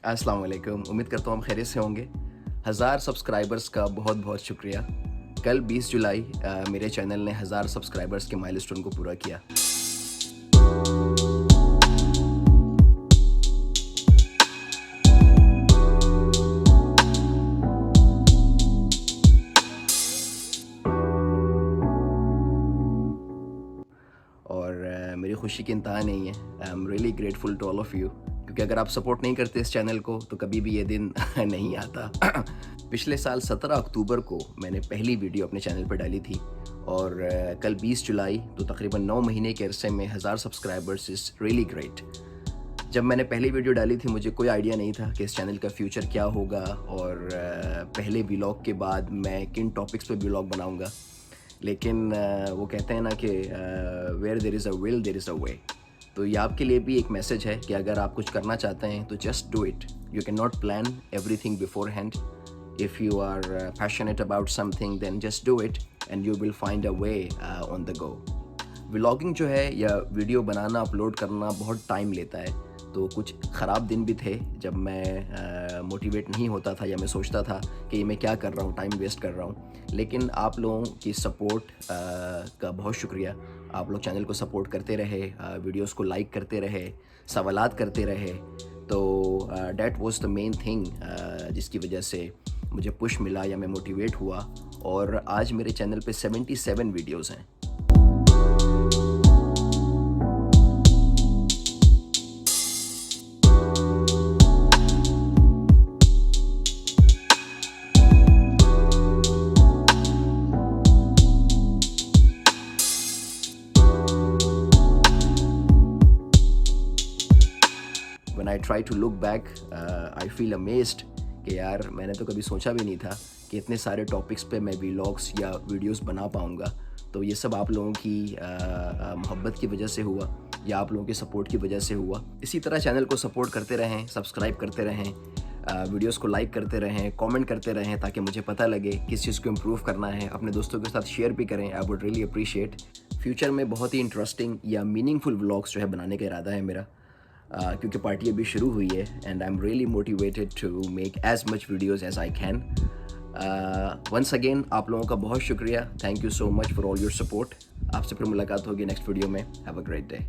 अस्सलाम वालेकुम। उम्मीद करता हूँ हम खैरियत से होंगे। 1000 सब्सक्राइबर्स का बहुत बहुत शुक्रिया। कल 20 जुलाई मेरे चैनल ने 1000 सब्सक्राइबर्स के माइलस्टोन को पूरा किया। और मेरी खुशी की इंतहा नहीं है। I am really grateful to all of you, क्योंकि अगर आप सपोर्ट नहीं करते इस चैनल को तो कभी भी ये दिन नहीं आता। पिछले साल 17 अक्टूबर को मैंने पहली वीडियो अपने चैनल पर डाली थी और कल 20 जुलाई तो तकरीबन 9 महीने के अरसे में 1000 सब्सक्राइबर्स इज़ रियली ग्रेट। जब मैंने पहली वीडियो डाली थी मुझे कोई आइडिया नहीं था कि इस चैनल का फ्यूचर क्या होगा और पहले व्लॉग के बाद मैं किन टॉपिक्स पे व्लॉग बनाऊंगा। लेकिन वो कहते हैं ना कि where there is a will there is a way. तो ये आपके लिए भी एक मैसेज है कि अगर आप कुछ करना चाहते हैं तो just do it. You can not plan everything beforehand. If you are passionate about something then just do it and you will find a way on the go. Vlogging जो है या वीडियो बनाना upload करना बहुत time लेता है। तो कुछ ख़राब दिन भी थे जब मैं मोटिवेट नहीं होता था या मैं सोचता था कि मैं क्या कर रहा हूँ, टाइम वेस्ट कर रहा हूँ। लेकिन आप लोगों की सपोर्ट का बहुत शुक्रिया। आप लोग चैनल को सपोर्ट करते रहे, वीडियोस को लाइक करते रहे, सवालात करते रहे। तो that was the main thing जिसकी वजह से मुझे पुश मिला या मैं मोटिवेट हुआ। और आज मेरे चैनल पे 77 वीडियोज़ हैं। When I try to look back, I feel amazed कि यार मैंने तो कभी सोचा भी नहीं था कि इतने सारे टॉपिक्स पे मैं व्लॉग्स या वीडियोस बना पाऊँगा। तो ये सब आप लोगों की मोहब्बत की वजह से हुआ या आप लोगों के सपोर्ट की वजह से हुआ। इसी तरह चैनल को सपोर्ट करते रहें, सब्सक्राइब करते रहें, वीडियोस को लाइक करते रहें, कमेंट करते रहें ताकि मुझे पता लगे किस चीज़ को इम्प्रूव करना है। अपने दोस्तों के साथ शेयर भी करें। I would really appreciate. Future में बहुत ही इंटरेस्टिंग या मीनिंगफुल व्लॉग्स जो है बनाने का इरादा है मेरा। क्योंकि पार्टी अभी शुरू हुई है and I am really motivated to make as much videos as I can. Once again आप लोगों का बहुत शुक्रिया। Thank you so much for all your support. आपसे फिर मुलाकात होगी नेक्स्ट वीडियो में। Have a great day.